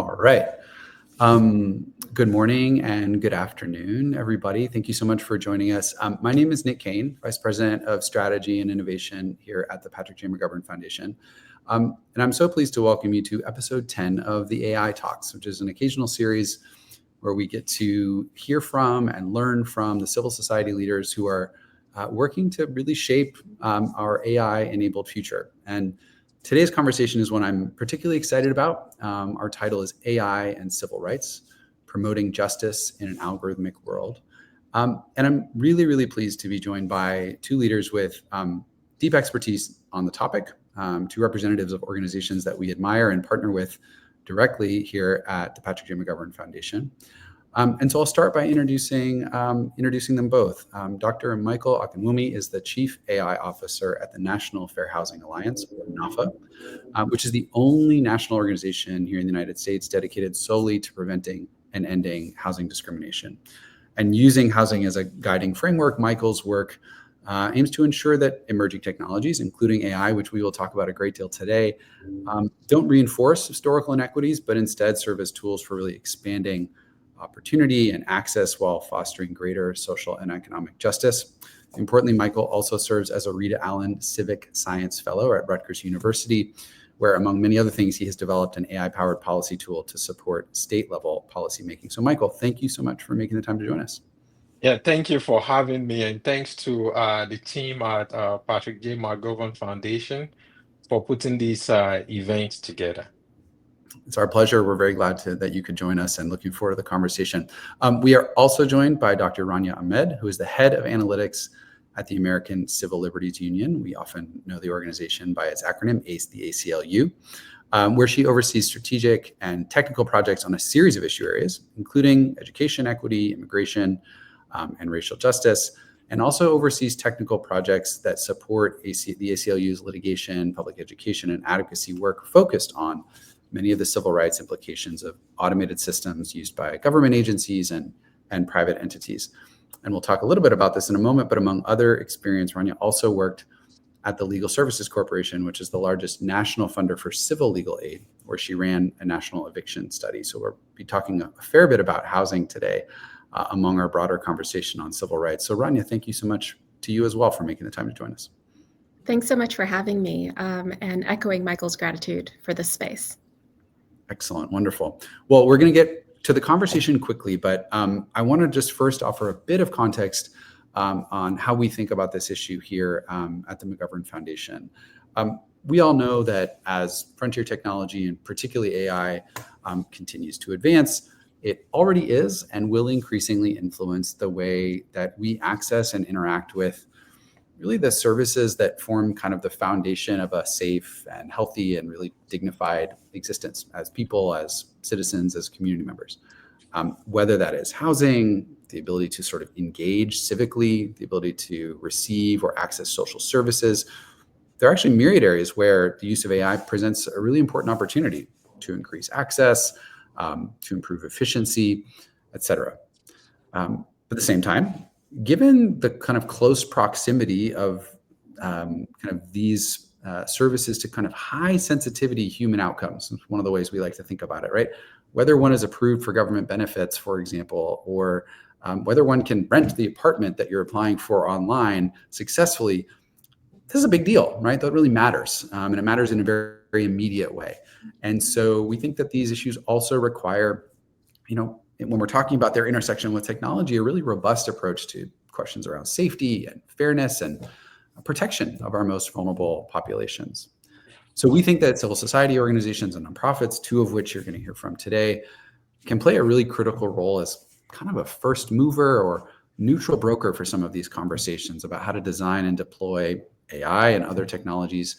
All right. Good morning and good afternoon, everybody. Thank you so much for joining us. My name is Nick Cain, Vice President of Strategy and Innovation here at the Patrick J. McGovern Foundation. And I'm so pleased to welcome you to episode 10 of the AI Talks, which is an occasional series where we get to hear from and learn from the civil society leaders who are working to really shape our AI-enabled future. And today's conversation is one I'm particularly excited about. Our title is AI and Civil Rights, Promoting Justice in an Algorithmic World. And I'm really, really pleased to be joined by two leaders with deep expertise on the topic, two representatives of organizations that we admire and partner with directly here at the Patrick J. McGovern Foundation. And so I'll start by introducing them both. Dr. Michael Akinwumi is the Chief AI Officer at the National Fair Housing Alliance, or NFHA, which is the only national organization here in the United States dedicated solely to preventing and ending housing discrimination. And using housing as a guiding framework, Michael's work aims to ensure that emerging technologies, including AI, which we will talk about a great deal today, don't reinforce historical inequities, but instead serve as tools for really expanding opportunity and access while fostering greater social and economic justice. Importantly, Michael also serves as a Rita Allen Civic Science Fellow at Rutgers University, where, among many other things, he has developed an AI-powered policy tool to support state-level policymaking. So, Michael, thank you so much for making the time to join us. Yeah, thank you for having me, and thanks to the team at Patrick J. McGovern Foundation for putting these events together. It's our pleasure. We're very glad that you could join us and looking forward to the conversation. We are also joined by Dr. Ranya Ahmed, who is the head of analytics at the American Civil Liberties Union. We often know the organization by its acronym, the ACLU, where she oversees strategic and technical projects on a series of issue areas, including education equity, immigration, and racial justice, and also oversees technical projects that support the ACLU's litigation, public education, and advocacy work focused on many of the civil rights implications of automated systems used by government agencies and private entities. And we'll talk a little bit about this in a moment, but among other experience, Ranya also worked at the Legal Services Corporation, which is the largest national funder for civil legal aid, where she ran a national eviction study. So we'll be talking a fair bit about housing today among our broader conversation on civil rights. So Ranya, thank you so much to you as well for making the time to join us. Thanks so much for having me and echoing Michael's gratitude for this space. Excellent. Wonderful. Well, we're going to get to the conversation quickly, but I want to just first offer a bit of context on how we think about this issue here at the McGovern Foundation. We all know that as frontier technology, and particularly AI, continues to advance, it already is and will increasingly influence the way that we access and interact with really the services that form kind of the foundation of a safe and healthy and really dignified existence as people, as citizens, as community members. Whether that is housing, the ability to sort of engage civically, the ability to receive or access social services. There are actually myriad areas where the use of AI presents a really important opportunity to increase access, to improve efficiency, et cetera. At the same time, given the kind of close proximity of kind of these services to kind of high sensitivity human outcomes, it's one of the ways we like to think about it, right? Whether one is approved for government benefits, for example, or whether one can rent the apartment that you're applying for online successfully, this is a big deal, right? That really matters. And it matters in a very, very immediate way. And so we think that these issues also require, when we're talking about their intersection with technology, a really robust approach to questions around safety and fairness and protection of our most vulnerable populations. So we think that civil society organizations and nonprofits, two of which you're going to hear from today, can play a really critical role as kind of a first mover or neutral broker for some of these conversations about how to design and deploy AI and other technologies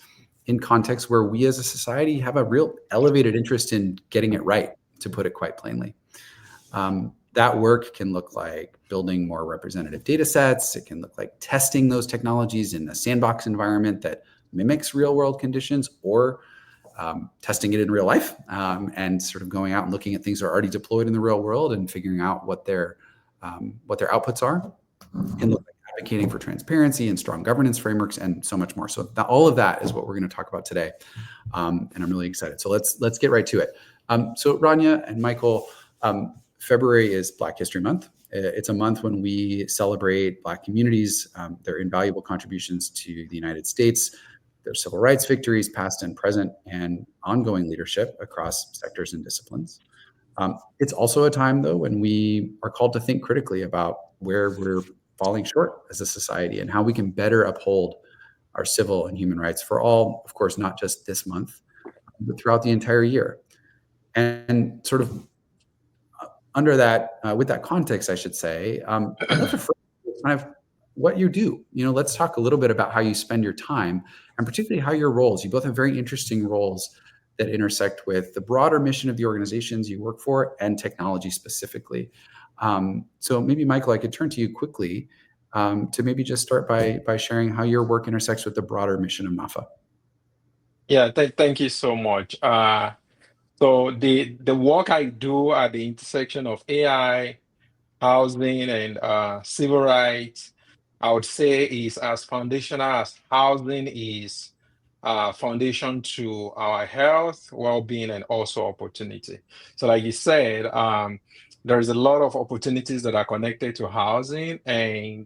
in contexts where we as a society have a real elevated interest in getting it right, to put it quite plainly. That work can look like building more representative data sets. It can look like testing those technologies in a sandbox environment that mimics real world conditions, or testing it in real life and sort of going out and looking at things that are already deployed in the real world and figuring out what their outputs are. It can look like advocating for transparency and strong governance frameworks and so much more. So all of that is what we're going to talk about today. And I'm really excited. So let's get right to it. So Ranya and Michael, February is Black History Month. It's a month when we celebrate Black communities, their invaluable contributions to the United States, their civil rights victories, past and present, and ongoing leadership across sectors and disciplines. It's also a time, though, when we are called to think critically about where we're falling short as a society and how we can better uphold our civil and human rights for all, of course, not just this month, but throughout the entire year. And sort of under that, with that context, I should say, I'd love to first kind of what you do. Let's talk a little bit about how you spend your time, and particularly how your roles. You both have very interesting roles that intersect with the broader mission of the organizations you work for and technology specifically. So maybe, Michael, I could turn to you quickly to maybe just start by sharing how your work intersects with the broader mission of NFHA. Yeah, thank you so much. So the work I do at the intersection of AI, housing, and civil rights, I would say is as foundational as housing is foundation to our health, well-being, and also opportunity. So like you said, there's a lot of opportunities that are connected to housing, and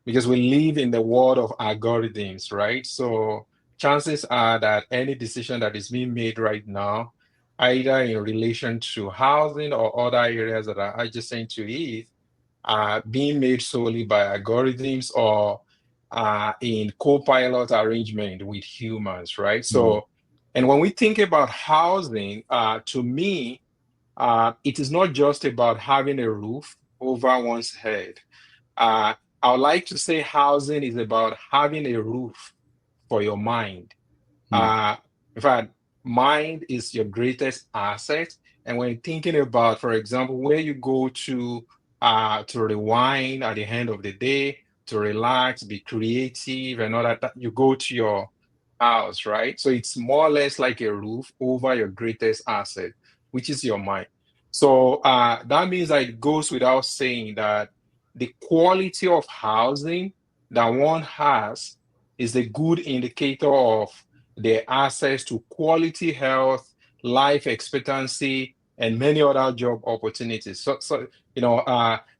because we live in the world of algorithms, right? So chances are that any decision that is being made right now, either in relation to housing or other areas that are adjacent to it, are being made solely by algorithms or in co-pilot arrangement with humans, right? So, and when we think about housing, to me, it is not just about having a roof over one's head. I would like to say housing is about having a roof for your mind. In fact, mind is your greatest asset. And when thinking about, for example, where you go to rewind at the end of the day, to relax, be creative, and all that, you go to your house, right? So it's more or less like a roof over your greatest asset, which is your mind. So that means that it goes without saying that the quality of housing that one has is a good indicator of their access to quality health, life expectancy, and many other job opportunities. So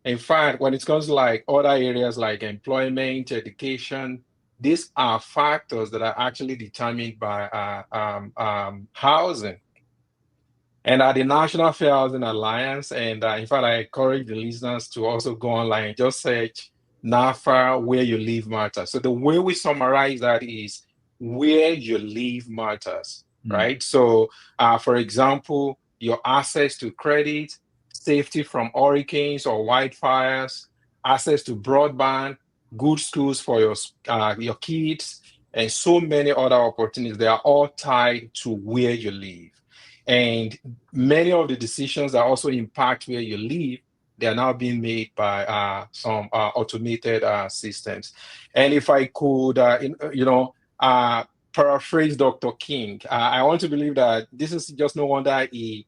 in fact, when it comes to like other areas like employment, education, these are factors that are actually determined by housing. And at the National Fair Housing Alliance, and in fact, I encourage the listeners to also go online, just search NAFA, where you live matters. So the way we summarize that is where you live matters, right? So for example, your access to credit, safety from hurricanes or wildfires, access to broadband, good schools for your kids, and so many other opportunities. They are all tied to where you live. And many of the decisions that also impact where you live, they are now being made by some automated systems. And if I could, paraphrase Dr. King, I want to believe that this is just no wonder he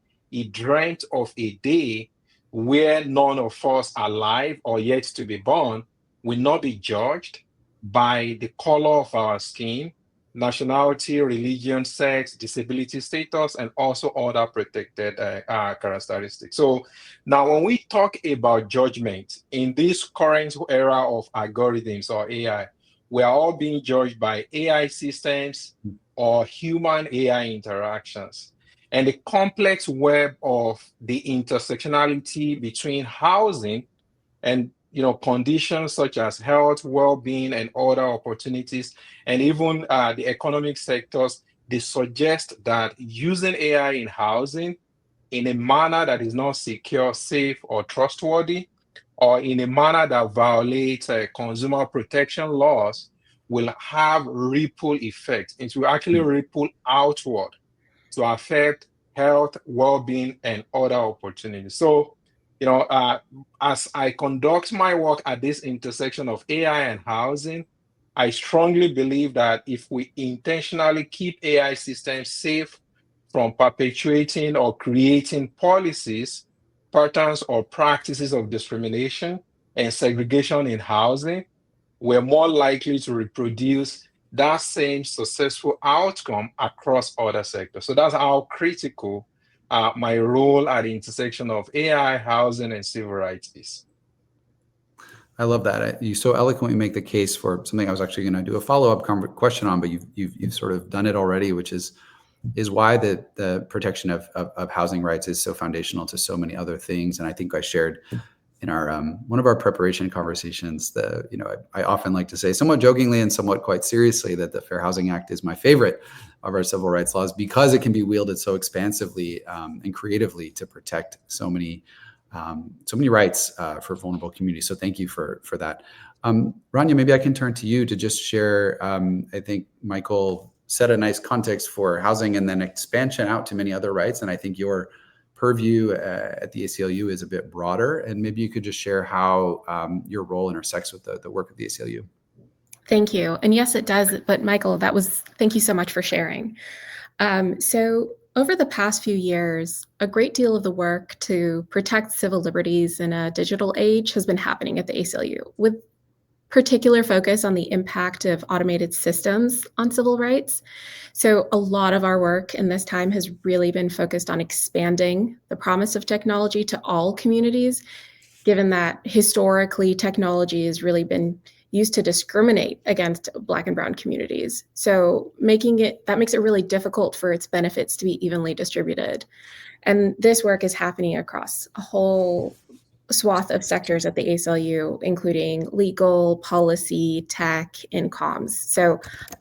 dreamt of a day where none of us alive or yet to be born will not be judged by the color of our skin, nationality, religion, sex, disability status, and also other protected characteristics. So now when we talk about judgment in this current era of algorithms or AI, we are all being judged by AI systems or human AI interactions. And the complex web of the intersectionality between housing and conditions such as health, well-being, and other opportunities, and even the economic sectors, they suggest that using AI in housing in a manner that is not secure, safe, or trustworthy, or in a manner that violates consumer protection laws will have ripple effects. It will actually ripple outward to affect health, well-being, and other opportunities. So, as I conduct my work at this intersection of AI and housing, I strongly believe that if we intentionally keep AI systems safe from perpetuating or creating policies, patterns, or practices of discrimination and segregation in housing, we're more likely to reproduce that same successful outcome across other sectors. So that's how critical my role at the intersection of AI, housing, and civil rights is. I love that. You so eloquently make the case for something I was actually going to do a follow-up question on, but you've sort of done it already, which is why the protection of housing rights is so foundational to so many other things. And I think I shared in our one of our preparation conversations, I often like to say, somewhat jokingly and somewhat quite seriously, that the Fair Housing Act is my favorite of our civil rights laws because it can be wielded so expansively and creatively to protect so many rights for vulnerable communities. So thank you for that. Ranya, maybe I can turn to you to just share. I think Michael set a nice context for housing and then expansion out to many other rights. And I think your purview at the ACLU is a bit broader. And maybe you could just share how your role intersects with the work of the ACLU. Thank you. And yes, it does. But Michael, thank you so much for sharing. So over the past few years, a great deal of the work to protect civil liberties in a digital age has been happening at the ACLU, with particular focus on the impact of automated systems on civil rights. So a lot of our work in this time has really been focused on expanding the promise of technology to all communities, given that historically technology has really been used to discriminate against Black and Brown communities. So that makes it really difficult for its benefits to be evenly distributed. And this work is happening across a whole swath of sectors at the ACLU, including legal, policy, tech, and comms. So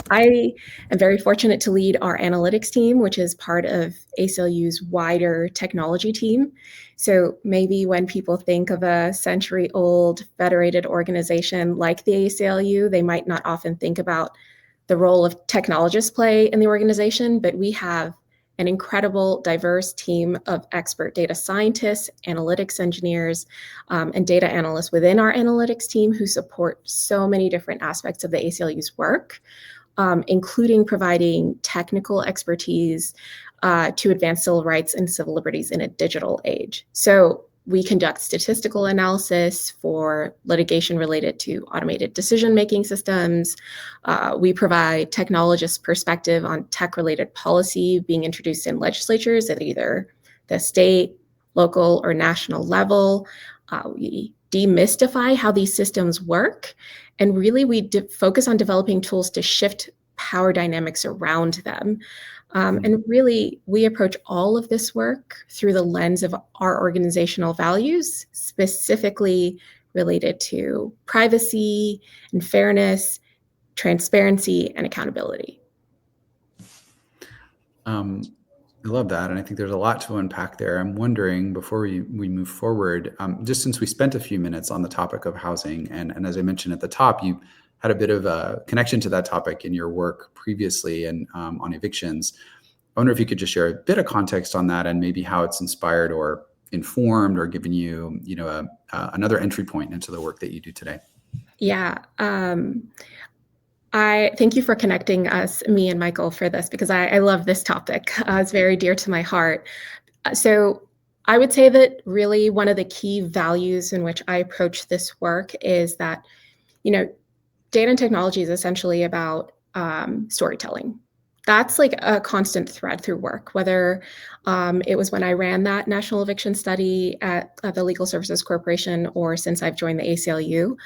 I am very fortunate to lead our analytics team, which is part of ACLU's wider technology team. So maybe when people think of a century-old federated organization like the ACLU, they might not often think about the role of technologists play in the organization, but we have an incredible, diverse team of expert data scientists, analytics engineers, and data analysts within our analytics team who support so many different aspects of the ACLU's work, including providing technical expertise to advance civil rights and civil liberties in a digital age. So we conduct statistical analysis for litigation related to automated decision-making systems. We provide technologist perspective on tech-related policy being introduced in legislatures at either the state, local, or national level. We demystify how these systems work. And really, we focus on developing tools to shift power dynamics around them. And really, we approach all of this work through the lens of our organizational values, specifically related to privacy and fairness, transparency, and accountability. I love that. And I think there's a lot to unpack there. I'm wondering, before we move forward, just since we spent a few minutes on the topic of housing, and as I mentioned at the top, you had a bit of a connection to that topic in your work previously and on evictions. I wonder if you could just share a bit of context on that and maybe how it's inspired or informed or given you, another entry point into the work that you do today. Yeah. I thank you for connecting me and Michael, for this, because I love this topic. It's very dear to my heart. So I would say that really one of the key values in which I approach this work is that, data and technology is essentially about storytelling. That's like a constant thread through work, whether it was when I ran that national eviction study at the Legal Services Corporation or since I've joined the ACLU.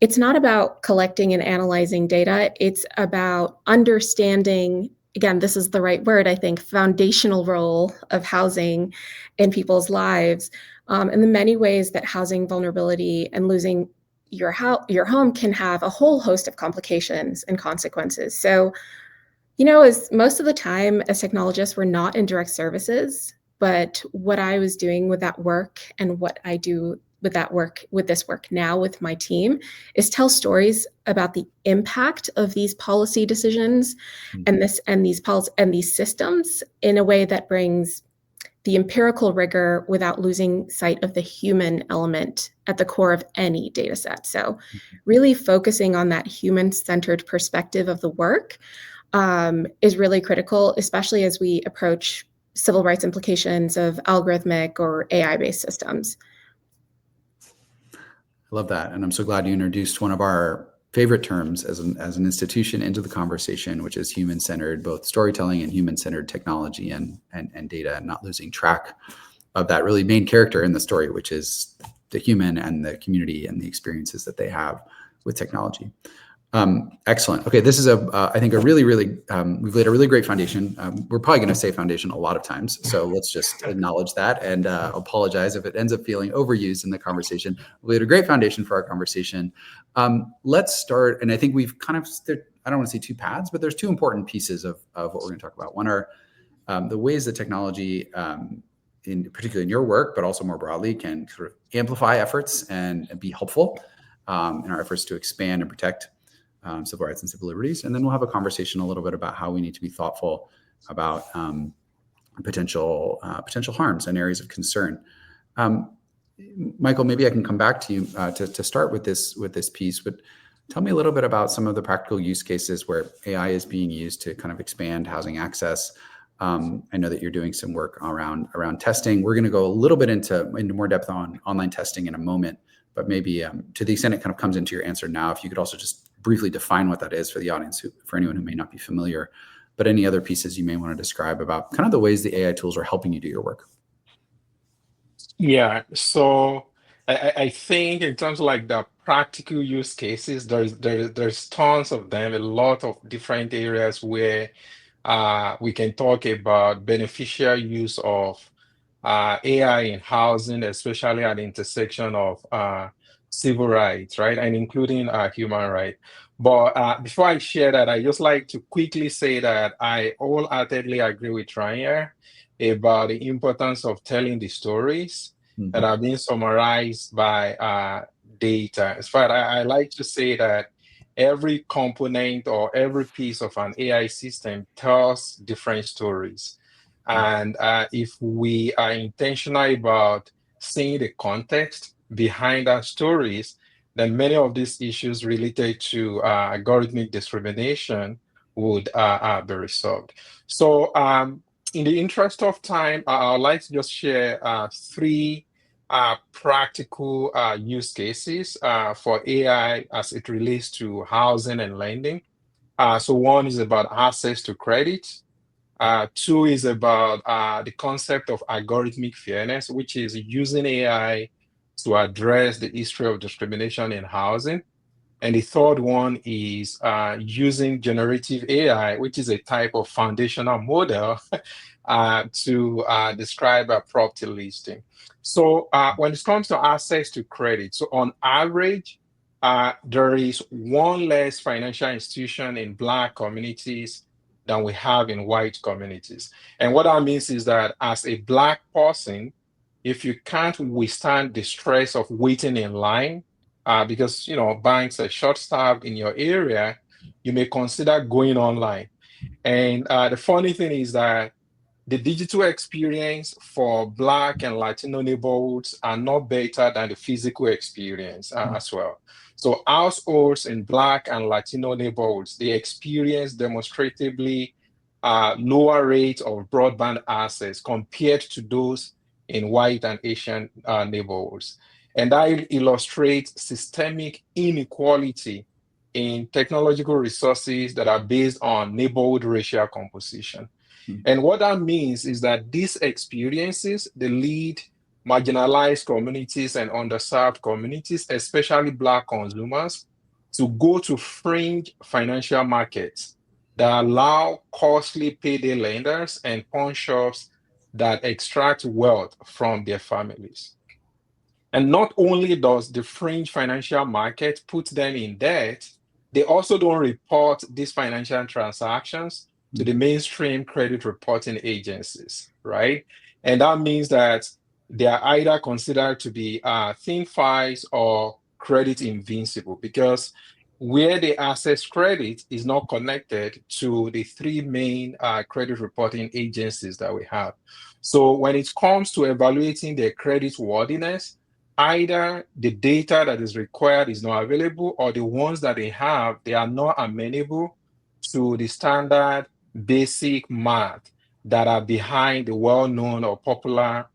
It's not about collecting and analyzing data. It's about understanding, again, this is the right word, I think, foundational role of housing in people's lives, and the many ways that housing vulnerability and losing your home can have a whole host of complications and consequences. So, as most of the time as technologists, we're not in direct services, but what I was doing with that work and what I do with this work now with my team is tell stories about the impact of these policy decisions and these systems in a way that brings the empirical rigor without losing sight of the human element at the core of any data set. So really focusing on that human-centered perspective of the work is really critical, especially as we approach civil rights implications of algorithmic or AI-based systems. I love that. And I'm so glad you introduced one of our favorite terms as an institution into the conversation, which is human-centered, both storytelling and human-centered technology and data, and not losing track of that really main character in the story, which is the human and the community and the experiences that they have with technology. Excellent. Okay, this is I think a really, we've laid a really great foundation. We're probably going to say foundation a lot of times, so let's just acknowledge that and apologize if it ends up feeling overused in the conversation. We laid a great foundation for our conversation. Let's start, and I think we've kind of, I don't want to say two paths, but there's two important pieces of what we're going to talk about. One are the ways that technology, particularly in your work, but also more broadly, can sort of amplify efforts and be helpful in our efforts to expand and protect civil rights and civil liberties. And then we'll have a conversation a little bit about how we need to be thoughtful about potential harms and areas of concern. Michael, maybe I can come back to you to start with this piece, but tell me a little bit about some of the practical use cases where AI is being used to kind of expand housing access. I know that you're doing some work around testing. We're going to go a little bit into more depth on online testing in a moment, but maybe to the extent it kind of comes into your answer now, if you could also just briefly define what that is for the audience, for anyone who may not be familiar, but any other pieces you may want to describe about kind of the ways the AI tools are helping you do your work. Yeah, so I think in terms of like the practical use cases, there's tons of them, a lot of different areas where we can talk about beneficial use of AI in housing, especially at the intersection of civil rights, right, and including human rights. But before I share that, I just like to quickly say that I wholeheartedly agree with Ranya about the importance of telling the stories that are being summarized by data. In fact, I like to say that every component or every piece of an AI system tells different stories. And if we are intentional about seeing the context behind our stories, then many of these issues related to algorithmic discrimination would be resolved. So in the interest of time, I'd like to just share three practical use cases for AI as it relates to housing and lending. So one is about access to credit. Two is about the concept of algorithmic fairness, which is using AI to address the history of discrimination in housing. And the third one is using generative AI, which is a type of foundational model to describe a property listing. So when it comes to access to credit, so on average, there is one less financial institution in Black communities than we have in white communities. And what that means is that as a Black person, if you can't withstand the stress of waiting in line, because banks are short-staffed in your area, you may consider going online. And the funny thing is that the digital experience for Black and Latino neighborhoods are not better than the physical experience as well. So households in Black and Latino neighborhoods, they experience demonstratively lower rates of broadband access compared to those in white and Asian neighborhoods. And that illustrates systemic inequality in technological resources that are based on neighborhood racial composition. And what that means is that these experiences, they lead marginalized communities and underserved communities, especially Black consumers, to go to fringe financial markets that allow costly payday lenders and pawn shops that extract wealth from their families. And not only does the fringe financial market put them in debt, they also don't report these financial transactions to the mainstream credit reporting agencies, right? And that means that they are either considered to be thin files or credit invincible, because where they access credit is not connected to the three main credit reporting agencies that we have. So when it comes to evaluating their credit worthiness, either the data that is required is not available, or the ones that they have, they are not amenable to the standard basic math that are behind the well-known or popular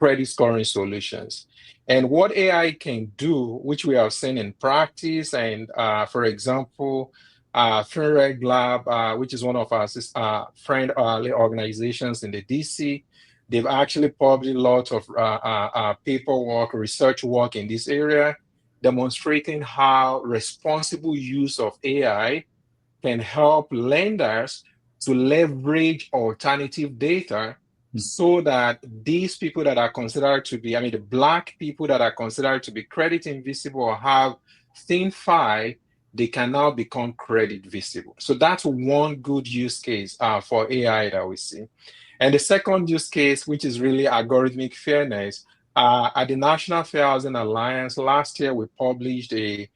credit scoring solutions. And what AI can do, which we have seen in practice, and for example, FinReg Lab, which is one of our friend organizations in the DC, they've actually published a lot of paperwork, research work in this area, demonstrating how responsible use of AI can help lenders to leverage alternative data so that these people that are considered to be, the Black people that are considered to be credit invisible or have thin file, they can now become credit visible. So that's one good use case for AI that we see. And the second use case, which is really algorithmic fairness, at the National Fair Housing Alliance last year, we published a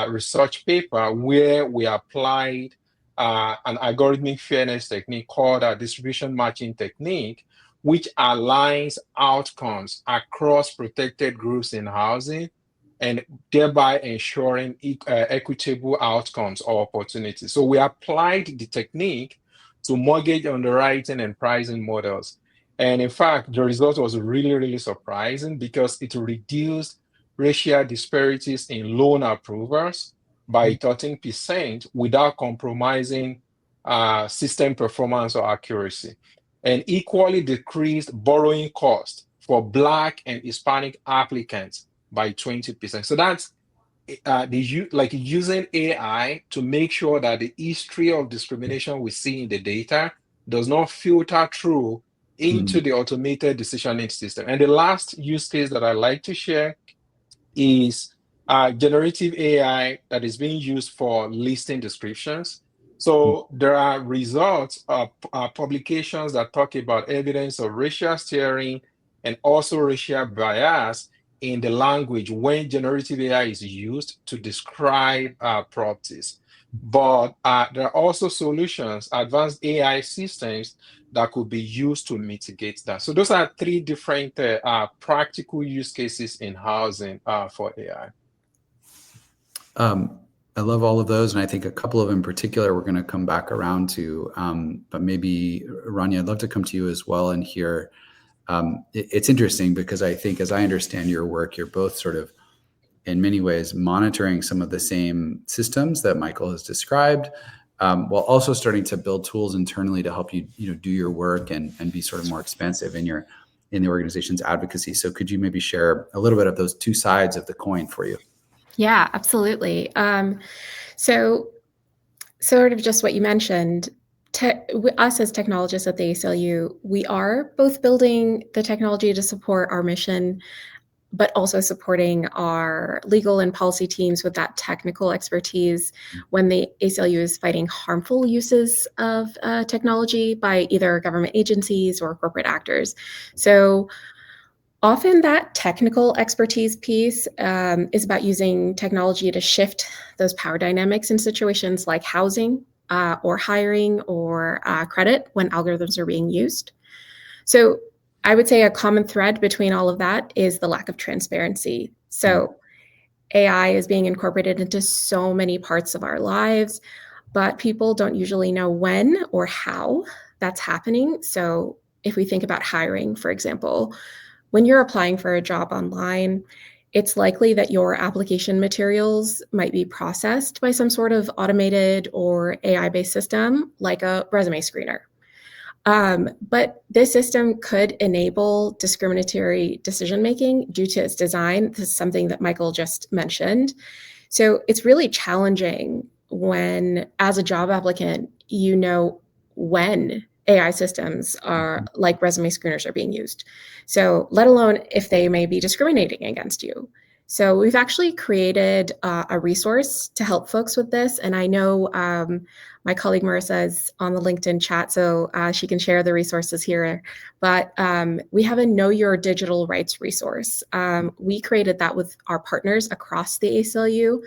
research paper where we applied an algorithmic fairness technique called a distribution matching technique, which aligns outcomes across protected groups in housing and thereby ensuring equitable outcomes or opportunities. So we applied the technique to mortgage underwriting and pricing models. And in fact, the result was really, really surprising because it reduced racial disparities in loan approvals by 13% without compromising system performance or accuracy, and equally decreased borrowing costs for Black and Hispanic applicants by 20%. So that's using AI to make sure that the history of discrimination we see in the data does not filter through into the automated decisioning system. And the last use case that I like to share is generative AI that is being used for listing descriptions. So there are results of publications that talk about evidence of racial steering and also racial bias in the language when generative AI is used to describe properties. But there are also solutions, advanced AI systems that could be used to mitigate that. So those are three different practical use cases in housing for AI. I love all of those, and I think a couple of them in particular we're going to come back around to. But maybe, Ranya, I'd love to come to you as well and hear. It's interesting because I think, as I understand your work, you're both sort of, in many ways, monitoring some of the same systems that Michael has described, while also starting to build tools internally to help you, do your work and be sort of more expansive in the organization's advocacy. So could you maybe share a little bit of those two sides of the coin for you? Yeah, absolutely. So sort of just what you mentioned, us as technologists at the ACLU, we are both building the technology to support our mission, but also supporting our legal and policy teams with that technical expertise when the ACLU is fighting harmful uses of technology by either government agencies or corporate actors. So often that technical expertise piece is about using technology to shift those power dynamics in situations like housing or hiring or credit when algorithms are being used. So I would say a common thread between all of that is the lack of transparency. So AI is being incorporated into so many parts of our lives, but people don't usually know when or how that's happening. So if we think about hiring, for example, when you're applying for a job online, it's likely that your application materials might be processed by some sort of automated or AI-based system, like a resume screener. But this system could enable discriminatory decision-making due to its design. This is something that Michael just mentioned. So it's really challenging when, as a job applicant, you know when AI systems are like resume screeners are being used. So let alone if they may be discriminating against you. So we've actually created a resource to help folks with this. And I know my colleague Marissa is on the LinkedIn chat, so she can share the resources here. But we have a Know Your Digital Rights resource. We created that with our partners across the ACLU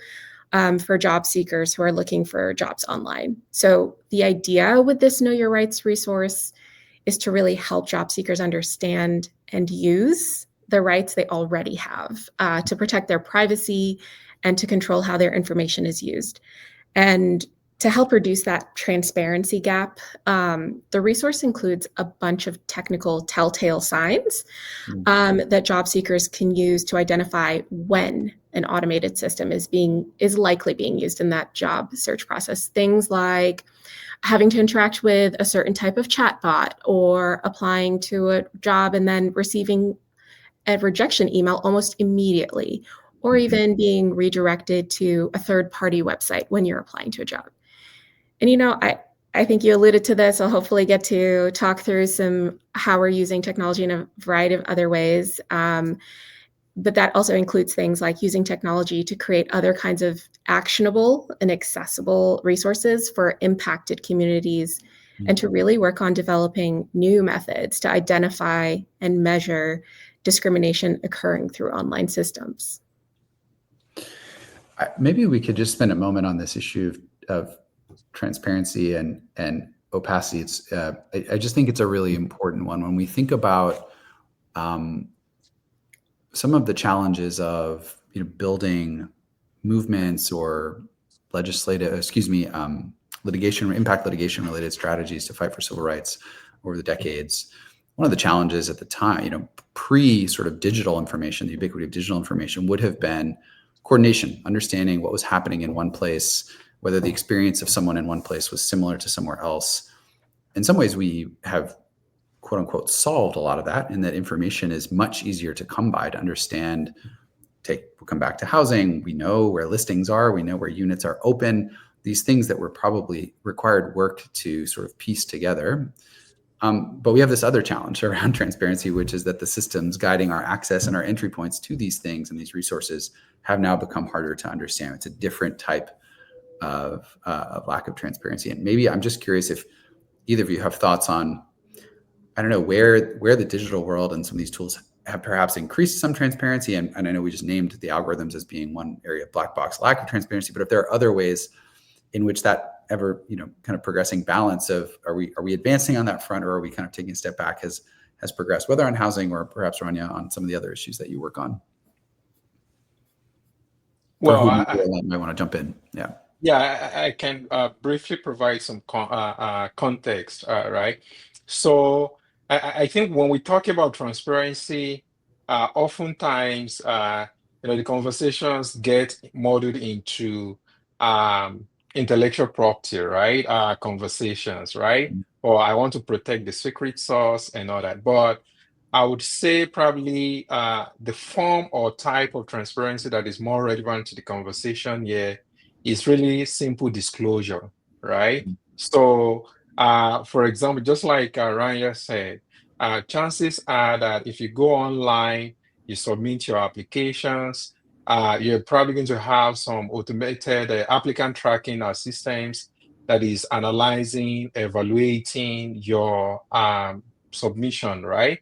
for job seekers who are looking for jobs online. So the idea with this Know Your Rights resource is to really help job seekers understand and use the rights they already have to protect their privacy and to control how their information is used. And To help reduce that transparency gap, the resource includes a bunch of technical telltale signs that job seekers can use to identify when an automated system is likely being used in that job search process. Things like having to interact with a certain type of chatbot, or applying to a job and then receiving a rejection email almost immediately, or even being redirected to a third-party website when you're applying to a job. And I think you alluded to this. I'll hopefully get to talk through how we're using technology in a variety of other ways. But that also includes things like using technology to create other kinds of actionable and accessible resources for impacted communities, and to really work on developing new methods to identify and measure discrimination occurring through online systems. Maybe we could just spend a moment on this issue of transparency and opacity. I just think it's a really important one when we think about some of the challenges of building movements or impact litigation related strategies to fight for civil rights over the decades. One of the challenges at the time, pre sort of digital information, the ubiquity of digital information, would have been coordination, understanding what was happening in one place, whether the experience of someone in one place was similar to somewhere else. In some ways, we have, quote unquote, solved a lot of that, and that information is much easier to come by, to understand. We'll come back to housing. We know where listings are. We know where units are open. These things that were probably required work to sort of piece together. But we have this other challenge around transparency, which is that the systems guiding our access and our entry points to these things and these resources have now become harder to understand. It's a different type of lack of transparency. And maybe I'm just curious if either of you have thoughts on, I don't know, where the digital world and some of these tools have perhaps increased some transparency. And I know we just named the algorithms as being one area of black box lack of transparency, but if there are other ways in which that ever, kind of progressing balance of are we advancing on that front, or are we kind of taking a step back has progressed, whether on housing or perhaps, Ranya, on some of the other issues that you work on? Well, I might want to jump in. Yeah. Yeah, I can briefly provide some context, right? So I think when we talk about transparency, oftentimes, the conversations get molded into intellectual property, right? Conversations, right? Or I want to protect the secret sauce and all that. But I would say probably the form or type of transparency that is more relevant to the conversation here is really simple disclosure, right? So, for example, just like Ranya said, chances are that if you go online, you submit your applications, you're probably going to have some automated applicant tracking systems that is analyzing, evaluating your submission, right?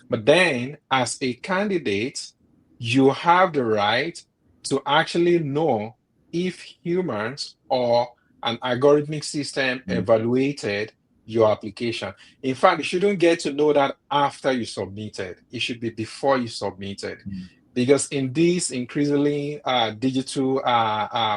But then, as a candidate, you have the right to actually know if humans or an algorithmic system evaluated your application. In fact, you shouldn't get to know that after you submitted. It should be before you submitted. Because in this increasingly digital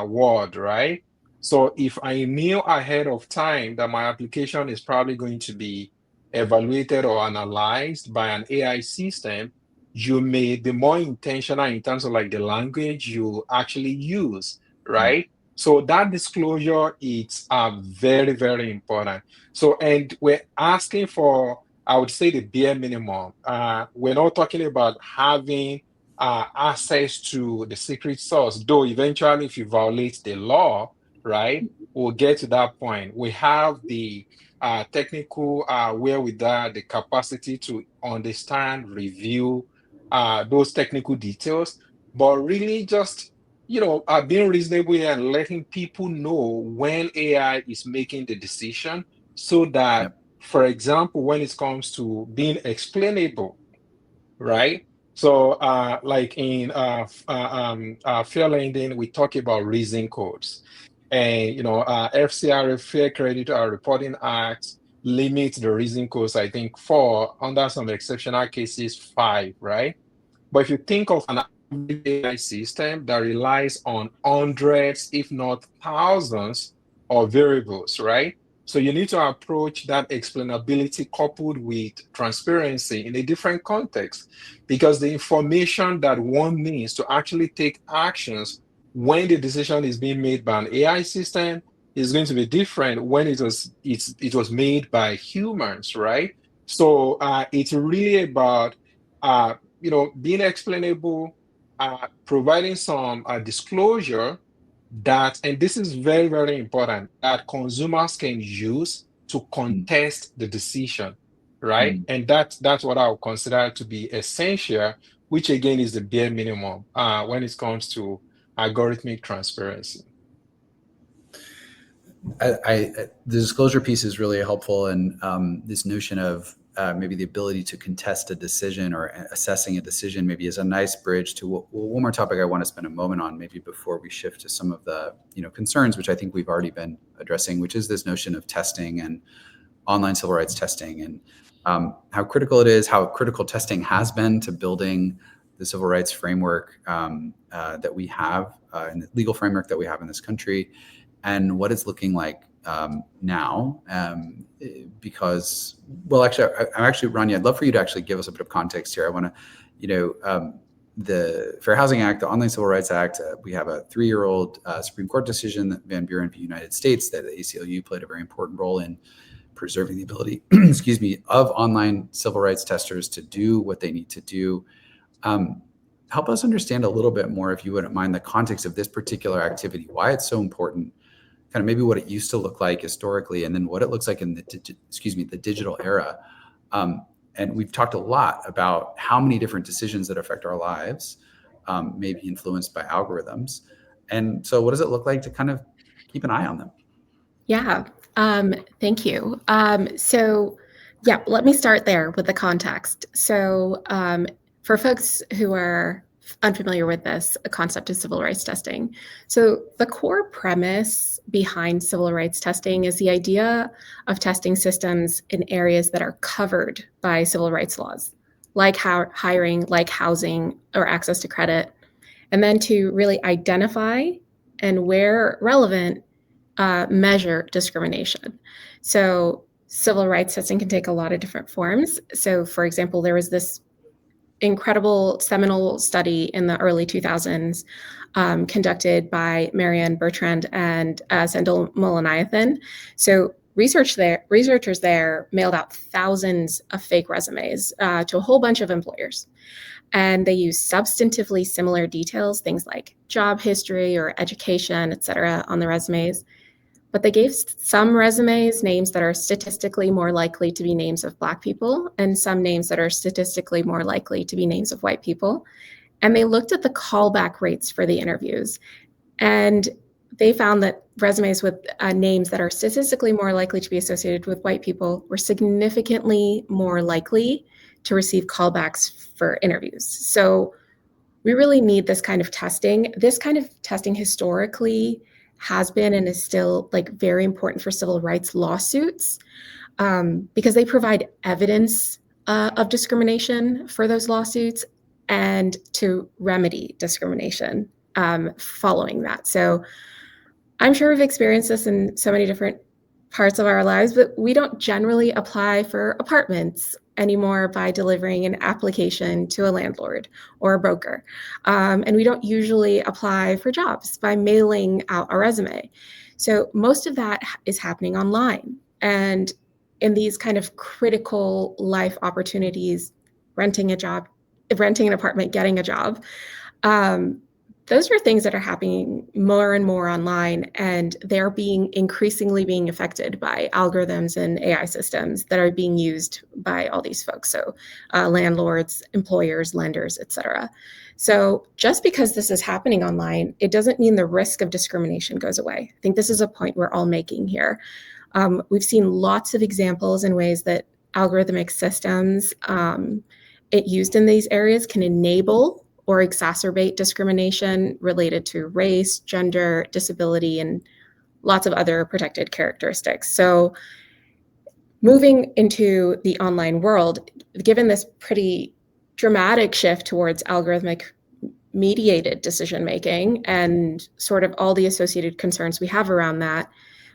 world, right? So if I knew ahead of time that my application is probably going to be evaluated or analyzed by an AI system, you may be more intentional in terms of like the language you actually use, right? So that disclosure is very, very important. So, and we're asking for, I would say, the bare minimum. We're not talking about having access to the secret source, though eventually if you violate the law, right, we'll get to that point. We have the technical wherewithal, the capacity to understand, review those technical details, but really just being reasonable here and letting people know when AI is making the decision, so that, for example, when it comes to being explainable, right? So, like in fair lending, we talk about reason codes, and FCRA, Fair Credit Reporting Act, limits the reason codes, I think, four, under some exceptional cases, five, right? But if you think of an AI system that relies on hundreds, if not thousands, or variables, right? So you need to approach that explainability coupled with transparency in a different context, because the information that one needs to actually take actions when the decision is being made by an AI system is going to be different when it was made by humans, right? So it's really about being explainable, providing some disclosure that, and this is very, very important, that consumers can use to Mm, contest the decision, right? mm. And that's what I would consider to be essential, which again is the bare minimum when it comes to algorithmic transparency. The disclosure piece is really helpful, and this notion of maybe the ability to contest a decision or assessing a decision maybe is a nice bridge to one more topic I want to spend a moment on, maybe before we shift to some of the concerns, which I think we've already been addressing, which is this notion of testing and online civil rights testing, and how critical it is, how critical testing has been to building the civil rights framework that we have, and the legal framework that we have in this country, and what it's looking like now. Because, well, actually, Ranya, I'd love for you to actually give us a bit of context here. I want to, the Fair Housing Act, the Online Civil Rights Act, we have a 3-year-old Supreme Court decision, that Van Buren v. United States, that the ACLU played a very important role in preserving the ability, excuse me, of online civil rights testers to do what they need to do. Help us understand a little bit more, if you wouldn't mind, the context of this particular activity, why it's so important, kind of maybe what it used to look like historically, and then what it looks like in the digital era. And we've talked a lot about how many different decisions that affect our lives may be influenced by algorithms. And so what does it look like to kind of keep an eye on them? Yeah, thank you. Let me start there with the context. So for folks who are unfamiliar with this concept of civil rights testing, so the core premise behind civil rights testing is the idea of testing systems in areas that are covered by civil rights laws, like hiring, like housing, or access to credit, and then to really identify and, where relevant, measure discrimination. So civil rights testing can take a lot of different forms. So, for example, there was this incredible seminal study in the early 2000s conducted by Marianne Bertrand and Sendhil Mullainathan. So researchers there mailed out thousands of fake resumes to a whole bunch of employers. And they used substantively similar details, things like job history or education, et cetera, on the resumes. But they gave some resumes names that are statistically more likely to be names of Black people, and some names that are statistically more likely to be names of white people. And they looked at the callback rates for the interviews. And they found that resumes with names that are statistically more likely to be associated with white people were significantly more likely to receive callbacks for interviews. So we really need this kind of testing. This kind of testing historically has been and is still very important for civil rights lawsuits because they provide evidence of discrimination for those lawsuits and to remedy discrimination following that. So I'm sure we've experienced this in so many different parts of our lives, but we don't generally apply for apartments anymore by delivering an application to a landlord or a broker. And we don't usually apply for jobs by mailing out a resume. So most of that is happening online. And in these kind of critical life opportunities, renting an apartment, getting a job, those are things that are happening more and more online, and they're increasingly being affected by algorithms and AI systems that are being used by all these folks. So landlords, employers, lenders, et cetera. So just because this is happening online, it doesn't mean the risk of discrimination goes away. I think this is a point we're all making here. We've seen lots of examples in ways that algorithmic systems it used in these areas can enable or exacerbate discrimination related to race, gender, disability, and lots of other protected characteristics. So moving into the online world, given this pretty dramatic shift towards algorithmic mediated decision-making and sort of all the associated concerns we have around that,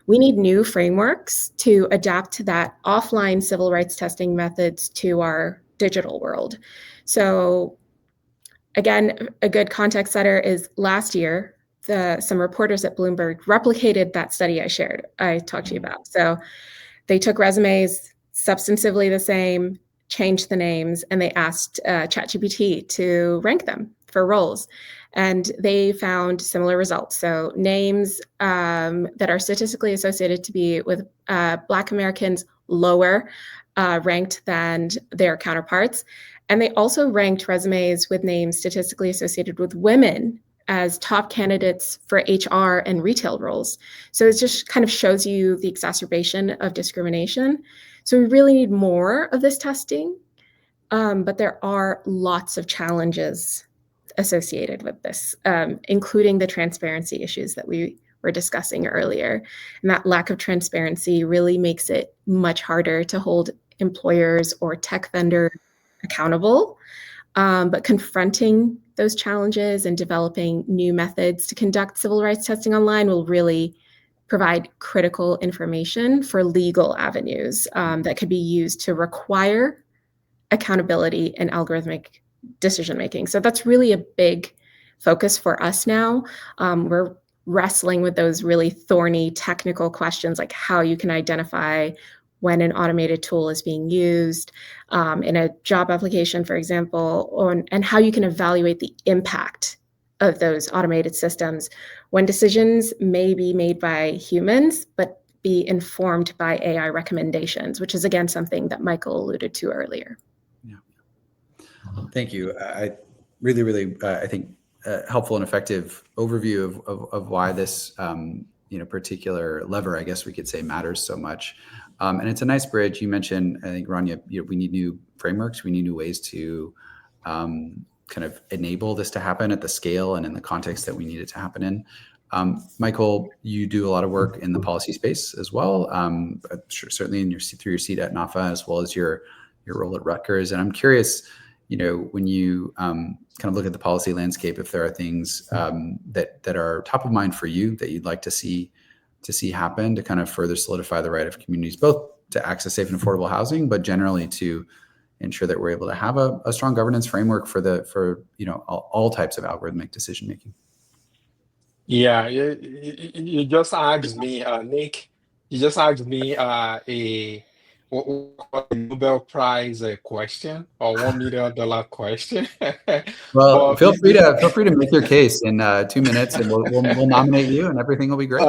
we need new frameworks to adapt to that offline civil rights testing methods to our digital world. So again, a good context setter is last year, some reporters at Bloomberg replicated that study I talked to you about. So they took resumes substantively the same, changed the names, and they asked ChatGPT to rank them for roles. And they found similar results. So names that are statistically associated to be with Black Americans lower ranked than their counterparts. And they also ranked resumes with names statistically associated with women as top candidates for HR and retail roles. So it just kind of shows you the exacerbation of discrimination. So we really need more of this testing, but there are lots of challenges associated with this, including the transparency issues that we were discussing earlier. And that lack of transparency really makes it much harder to hold employers or tech vendors accountable. But confronting those challenges and developing new methods to conduct civil rights testing online will really provide critical information for legal avenues that could be used to require accountability in algorithmic decision making. So that's really a big focus for us now. We're wrestling with those really thorny technical questions, like how you can identify when an automated tool is being used in a job application, for example, and how you can evaluate the impact of those automated systems when decisions may be made by humans, but be informed by AI recommendations, which is, again, something that Michael alluded to earlier. Yeah. Thank you. I really, I think, helpful and effective overview of why this particular lever, I guess we could say, matters so much. And it's a nice bridge. You mentioned, I think, Ranya, we need new frameworks. We need new ways to kind of enable this to happen at the scale and in the context that we need it to happen in. Michael, you do a lot of work in the policy space as well, certainly through your seat at NFHA, as well as your role at Rutgers. And I'm curious, when you kind of look at the policy landscape, if there are things that are top of mind for you that you'd like to see happen to kind of further solidify the right of communities, both to access safe and affordable housing, but generally to ensure that we're able to have a strong governance framework for all types of algorithmic decision making. Yeah, you just asked me, Nick. You just asked me what we call a Nobel Prize question or $1 million question. Well, But feel free to make your case in 2 minutes, and we'll nominate you, and everything will be great.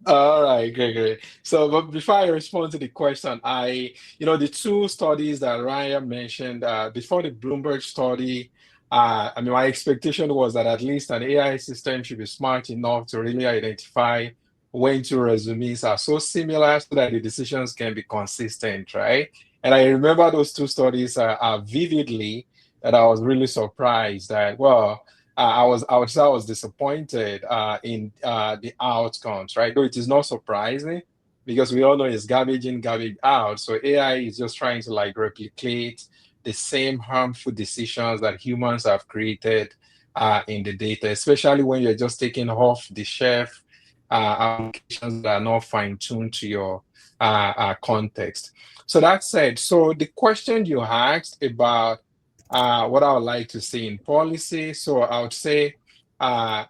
All right, great. So, but before I respond to the question, the two studies that Ryan mentioned, before the Bloomberg study, my expectation was that at least an AI system should be smart enough to really identify when two resumes are so similar so that the decisions can be consistent, right? And I remember those two studies vividly, that I was really surprised that, well, I was disappointed in the outcomes, right? Though it is not surprising because we all know it's garbage in, garbage out. So AI is just trying to replicate the same harmful decisions that humans have created in the data, especially when you're just taking off the shelf applications that are not fine-tuned to your context. So that said, so the question you asked about what I would like to see in policy. So I would say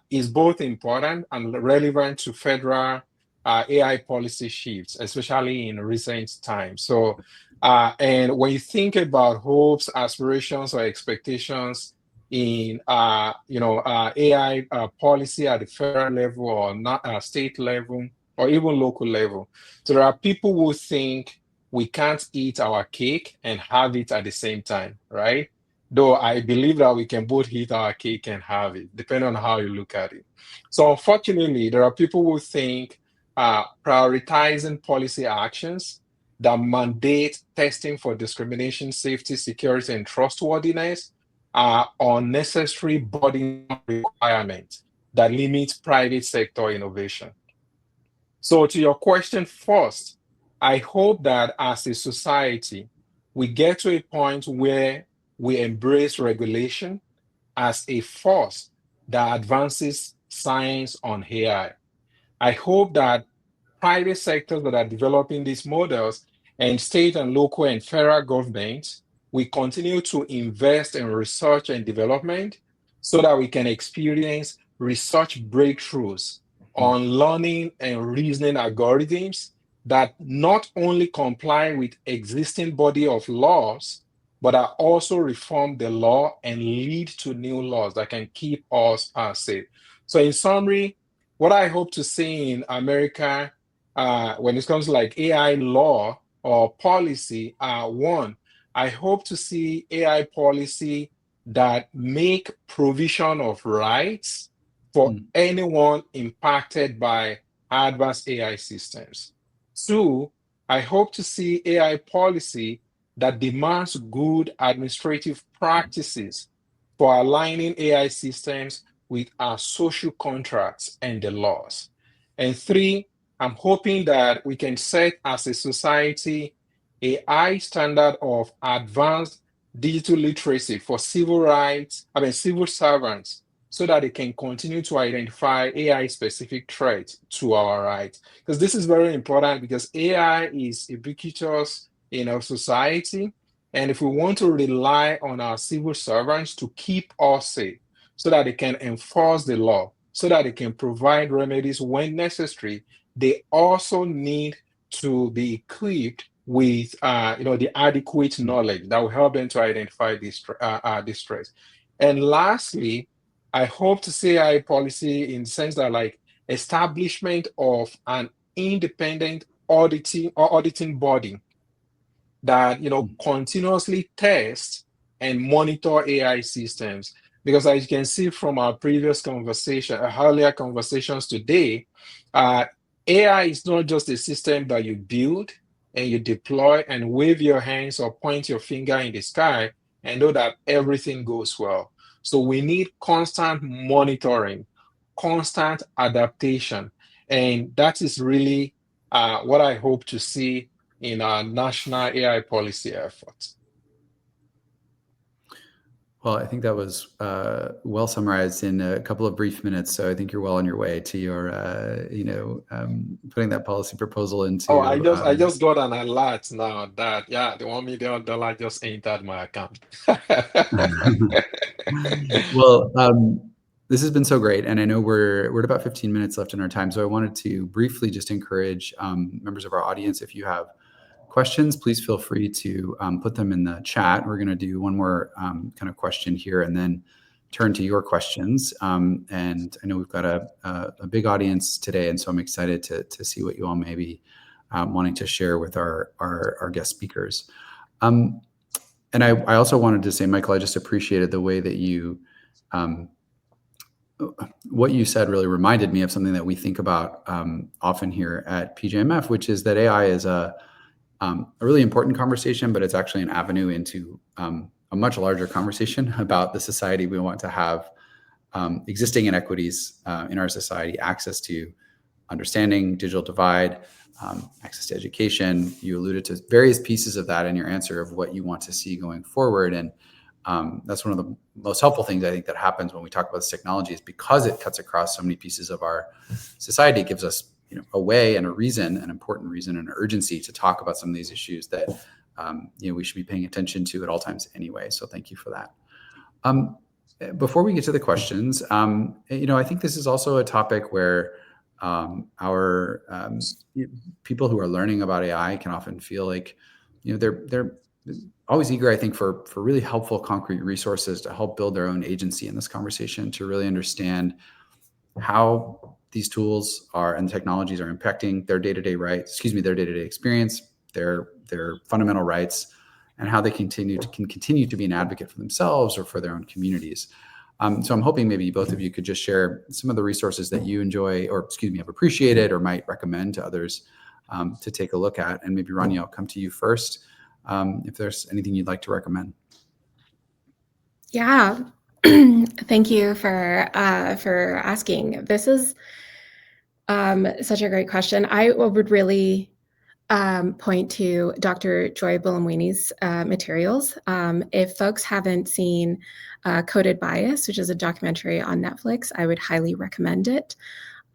is both important and relevant to federal AI policy shifts, especially in recent times. So, and when you think about hopes, aspirations, or expectations in AI policy at the federal level or not state level or even local level, so there are people who think we can't eat our cake and have it at the same time, right? Though I believe that we can both eat our cake and have it, depending on how you look at it. So unfortunately, there are people who think prioritizing policy actions that mandate testing for discrimination, safety, security, and trustworthiness are unnecessary burden requirements that limit private sector innovation. So to your question first, I hope that as a society, we get to a point where we embrace regulation as a force that advances science on AI. I hope that private sectors that are developing these models, and state and local and federal governments, we continue to invest in research and development so that we can experience research breakthroughs on learning and reasoning algorithms that not only comply with existing body of laws, but are also reform the law and lead to new laws that can keep us safe. So in summary, what I hope to see in America when it comes to like AI law or policy, one, I hope to see AI policy that make provision of rights for anyone impacted by advanced AI systems. Two, I hope to see AI policy that demands good administrative practices for aligning AI systems with our social contracts and the laws. And three, I'm hoping that we can set as a society a high standard of advanced digital literacy for civil servants, so that they can continue to identify AI-specific threats to our rights. Because this is very important, because AI is ubiquitous in our society. And if we want to rely on our civil servants to keep us safe, so that they can enforce the law, so that they can provide remedies when necessary, they also need to be equipped with the adequate knowledge that will help them to identify this threats. And lastly, I hope to see AI policy in the sense that like establishment of an independent auditing body that continuously tests and monitor AI systems. Because as you can see from our previous earlier conversations today, AI is not just a system that you build and you deploy and wave your hands or point your finger in the sky and know that everything goes well. So we need constant monitoring, constant adaptation. And that is really what I hope to see in our national AI policy efforts. Well, I think that was well summarized in a couple of brief minutes. So I think you're well on your way to your, putting that policy proposal into. Oh, I just got an alert now that the $1 million just entered my account. Well, this has been so great, and I know we're at about 15 minutes left in our time. So I wanted to briefly just encourage members of our audience, if you have questions, please feel free to put them in the chat. We're going to do one more kind of question here and then turn to your questions. And I know we've got a big audience today, and so I'm excited to see what you all may be wanting to share with our guest speakers. And I also wanted to say, Michael, I just appreciated the way that you, what you said really reminded me of something that we think about often here at PJMF, which is that AI is a really important conversation, but it's actually an avenue into a much larger conversation about the society we want to have, existing inequities in our society, access to understanding, digital divide, access to education. You alluded to various pieces of that in your answer of what you want to see going forward. And that's one of the most helpful things I think that happens when we talk about this technology, is because it cuts across so many pieces of our society. It gives us a way and a reason, an important reason and an urgency to talk about some of these issues that we should be paying attention to at all times anyway. So thank you for that. Before we get to the questions, I think this is also a topic where our people who are learning about AI can often feel like they're always eager, I think, for really helpful concrete resources to help build their own agency in this conversation, to really understand how these tools are and technologies are impacting their day-to-day their day-to-day experience, their fundamental rights, and how they can continue to be an advocate for themselves or for their own communities. So I'm hoping maybe both of you could just share some of the resources that you enjoy, or have appreciated or might recommend to others to take a look at. And maybe Ranya, I'll come to you first if there's anything you'd like to recommend. Yeah. Thank you for asking. This is such a great question. I would really point to Dr. Joy Buolamwini's materials. If folks haven't seen Coded Bias, which is a documentary on Netflix, I would highly recommend it.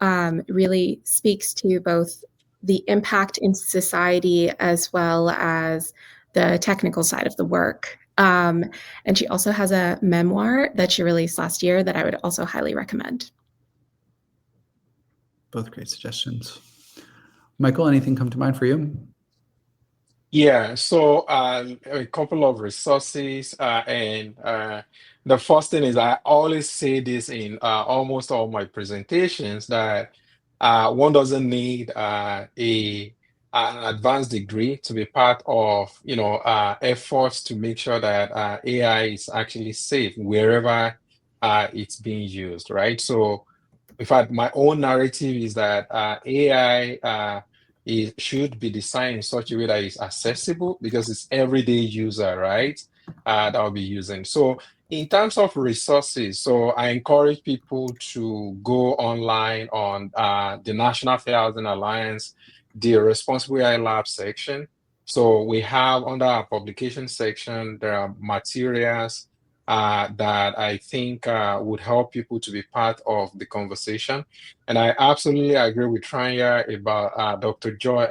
It really speaks to both the impact in society as well as the technical side of the work. And she also has a memoir that she released last year that I would also highly recommend. Both great suggestions. Michael, anything come to mind for you? Yeah, so a couple of resources, and the first thing is I always say this in almost all my presentations that one doesn't need an advanced degree to be part of, efforts to make sure that AI is actually safe wherever it's being used, right? So in fact, my own narrative is that AI should be designed in such a way that it's accessible because it's everyday user, right? That will be using. So in terms of resources, so I encourage people to go online on the National Fair Housing Alliance, the Responsible AI Lab section. So we have under our publication section, there are materials that I think would help people to be part of the conversation. And I absolutely agree with Ranya about Dr. Joy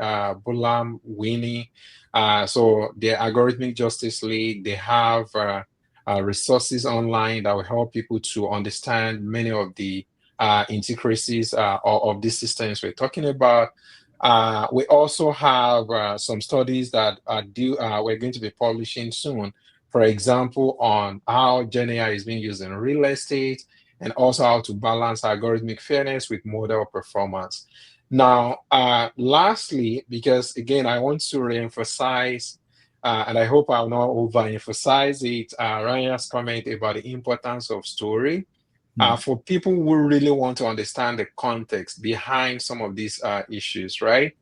Bulam Winnie. So the Algorithmic Justice League, they have resources online that will help people to understand many of the intricacies of these systems we're talking about. We also have some studies that we're going to be publishing soon. For example, on how Gen AI is being used in real estate, and also how to balance algorithmic fairness with model performance. Now, lastly, because again, I want to reemphasize, and I hope I'll not overemphasize it, Ranya's comment about the importance of story. For people who really want to understand the context behind some of these issues, right?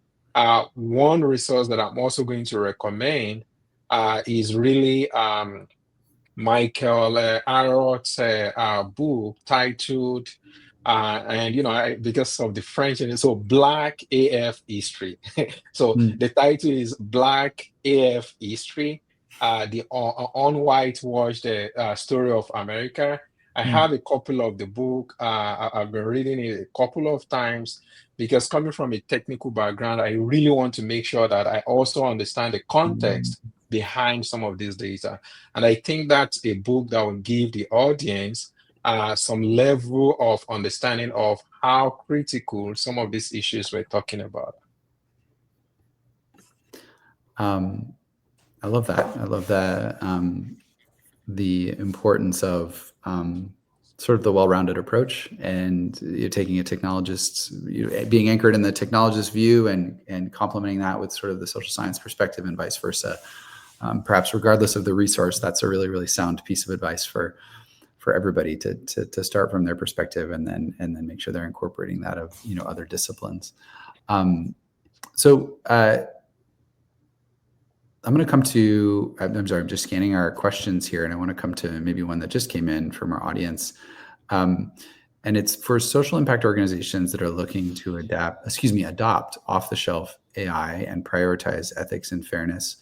One resource that I'm also going to recommend is really Michael Arot's book titled, because of the French, and so Black AF History. So the title is Black AF History, the unwhitewashed story of America. I have a copy of the book. I've been reading it a couple of times because coming from a technical background, I really want to make sure that I also understand the context behind some of these data. And I think that's a book that will give the audience some level of understanding of how critical some of these issues we're talking about. I love that. I love that. The importance of sort of the well-rounded approach, and you're taking a technologist's, being anchored in the technologist's view and complementing that with sort of the social science perspective and vice versa. Perhaps regardless of the resource, that's a really, really sound piece of advice for everybody to start from their perspective and then make sure they're incorporating that of other disciplines. So I'm going to come to, I'm sorry, I'm just scanning our questions here, and I want to come to maybe one that just came in from our audience. And it's for social impact organizations that are looking to adopt off-the-shelf AI and prioritize ethics and fairness.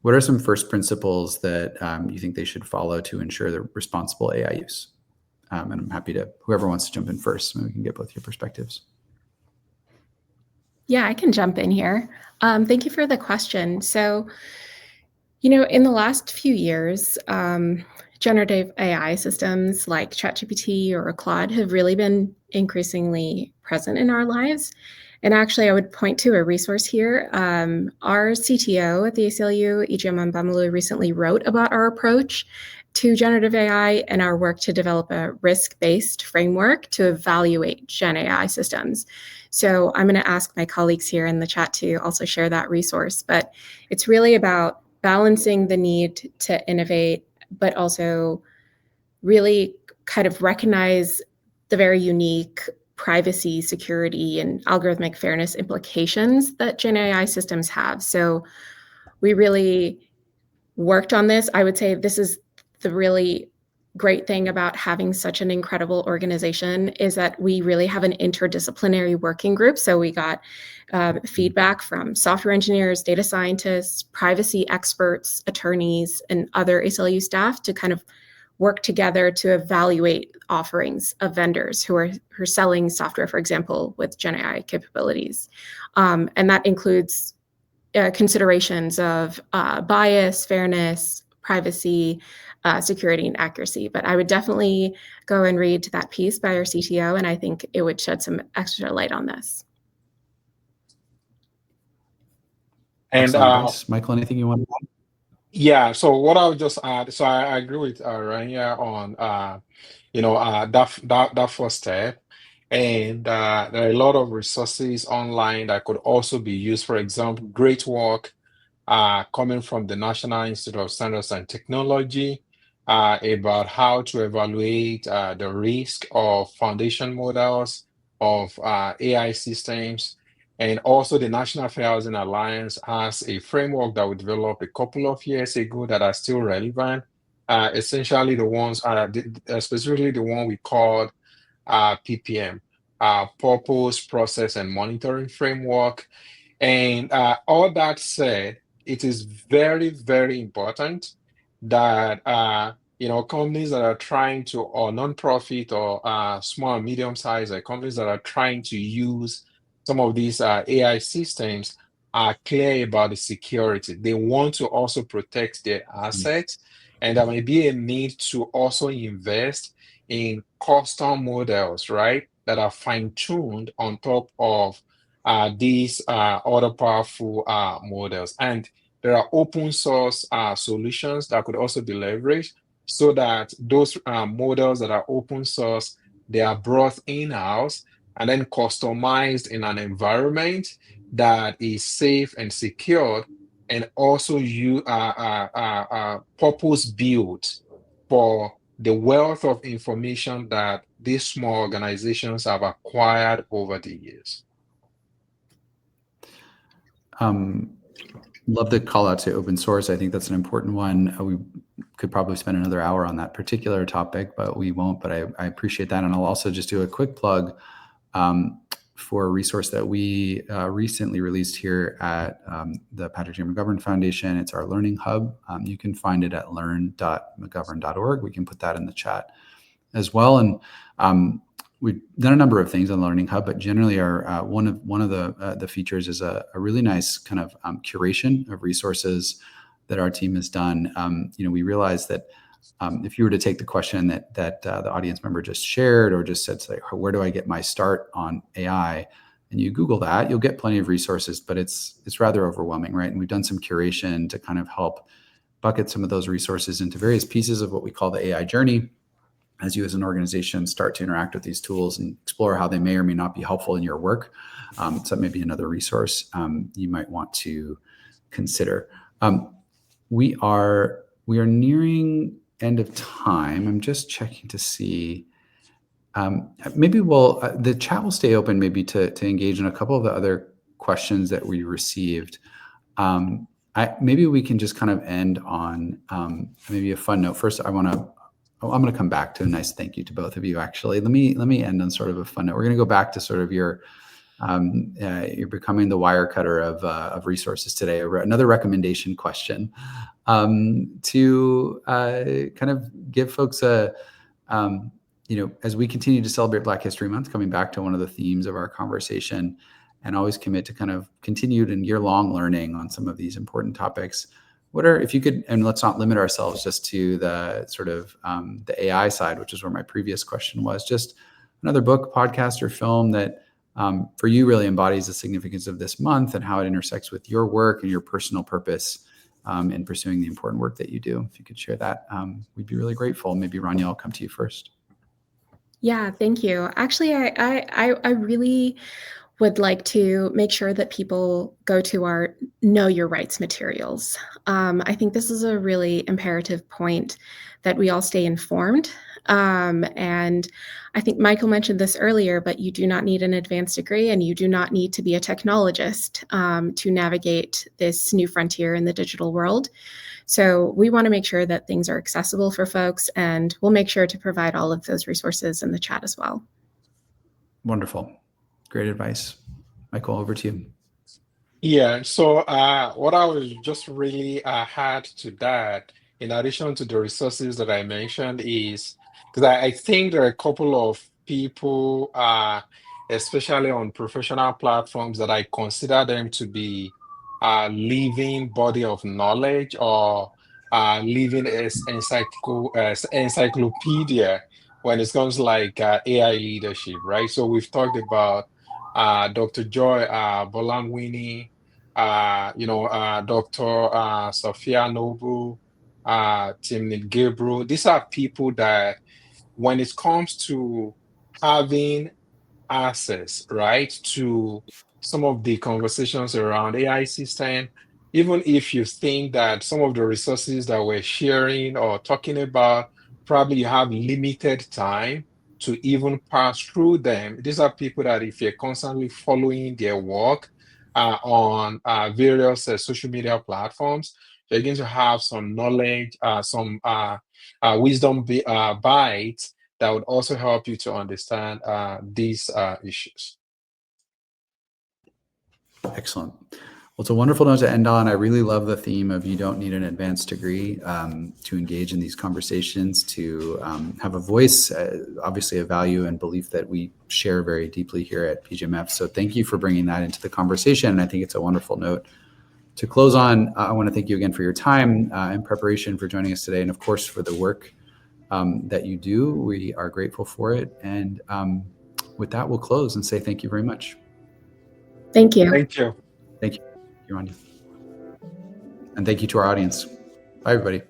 What are some first principles that you think they should follow to ensure the responsible AI use? And I'm happy to, whoever wants to jump in first, maybe we can get both your perspectives. Yeah, I can jump in here. Thank you for the question. So, in the last few years, generative AI systems like ChatGPT or Claude have really been increasingly present in our lives. And actually, I would point to a resource here. Our CTO at the ACLU, Ijeoma Mbamulu, recently wrote about our approach to generative AI and our work to develop a risk-based framework to evaluate Gen AI systems. So I'm going to ask my colleagues here in the chat to also share that resource. But it's really about balancing the need to innovate, but also really kind of recognize the very unique privacy, security, and algorithmic fairness implications that Gen AI systems have. So we really worked on this. I would say this is the really great thing about having such an incredible organization is that we really have an interdisciplinary working group. So we got feedback from software engineers, data scientists, privacy experts, attorneys, and other ACLU staff to kind of work together to evaluate offerings of vendors who are selling software, for example, with Gen AI capabilities. And that includes considerations of bias, fairness, privacy, security, and accuracy. But I would definitely go and read that piece by our CTO, and I think it would shed some extra light on this. And Excellent advice. Michael, anything you want to add? yeah, so what I would just add, so I agree with Ranya on that first step. And there are a lot of resources online that could also be used. For example, great work coming from the National Institute of Standards and Technology about how to evaluate the risk of foundation models of AI systems. And also the National Fair Housing Alliance has a framework that we developed a couple of years ago that are still relevant. Essentially the ones, specifically the one we called PPM, Purpose, Process, and Monitoring Framework. And all that said, it is very, very important that companies that are trying to, or nonprofit, or small and medium-sized companies that are trying to use some of these AI systems are clear about the security. They want to also protect their assets, and there may be a need to also invest in custom models, right, that are fine-tuned on top of these other powerful models. And there are open source solutions that could also be leveraged so that those models that are open source, they are brought in-house and then customized in an environment that is safe and secured, and also purpose built for the wealth of information that these small organizations have acquired over the years. Love the call out to open source. I think that's an important one. We could probably spend another hour on that particular topic, but we won't. But I appreciate that. And I'll also just do a quick plug for a resource that we recently released here at the Patrick J. McGovern Foundation. It's our Learning Hub. You can find it at learn.mcgovern.org. We can put that in the chat as well. And we've done a number of things on Learning Hub, but generally our one of the features is a really nice kind of curation of resources that our team has done. We realized that if you were to take the question that the audience member just shared, or just said, say, where do I get my start on AI? And you Google that, you'll get plenty of resources, but it's rather overwhelming, right? And we've done some curation to kind of help bucket some of those resources into various pieces of what we call the AI journey, as you as an organization start to interact with these tools and explore how they may or may not be helpful in your work. So that may be another resource you might want to consider. We are nearing end of time. I'm just checking to see. Maybe the chat will stay open maybe to engage in a couple of the other questions that we received. Maybe we can just kind of end on maybe a fun note. First, I'm going to come back to a nice thank you to both of you. Actually, let me end on sort of a fun note. We're going to go back to sort of you're becoming the wire cutter of resources today. Another recommendation question to kind of give folks as we continue to celebrate Black History Month, coming back to one of the themes of our conversation, and always commit to kind of continued and year-long learning on some of these important topics. If you could, and let's not limit ourselves just to the sort of the AI side, which is where my previous question was, just another book, podcast, or film that for you really embodies the significance of this month and how it intersects with your work and your personal purpose in pursuing the important work that you do. If you could share that, we'd be really grateful. Maybe Ranya, I'll come to you first. Yeah, thank you. Actually, I really would like to make sure that people go to our Know Your Rights materials. I think this is a really imperative point that we all stay informed. And I think Michael mentioned this earlier, but you do not need an advanced degree and you do not need to be a technologist to navigate this new frontier in the digital world. So we want to make sure that things are accessible for folks, and we'll make sure to provide all of those resources in the chat as well. Wonderful. Great advice. Michael, over to you. Yeah, so what I was just really add to that in addition to the resources that I mentioned, is because I think there are a couple of people, especially on professional platforms, that I consider them to be a living body of knowledge or living as encyclopedia when it comes to like AI leadership, right? So we've talked about Dr. Joy Bolangwini, Dr. Sophia Noble, Timnit Gabriel. These are people that when it comes to having access, right, to some of the conversations around AI system, even if you think that some of the resources that we're sharing or talking about, probably you have limited time to even pass through them. These are people that if you're constantly following their work on various social media platforms, you're going to have some knowledge, some wisdom bites that would also help you to understand these issues. Excellent. Well, it's a wonderful note to end on. I really love the theme of you don't need an advanced degree to engage in these conversations, to have a voice, obviously a value and belief that we share very deeply here at PGMF. So thank you for bringing that into the conversation. And I think it's a wonderful note to close on. I want to thank you again for your time and preparation, for joining us today, and of course for the work that you do. We are grateful for it. And with that, we'll close and say thank you very much. Thank you. Thank you. Thank you, Ranya. And thank you to our audience. Bye, everybody.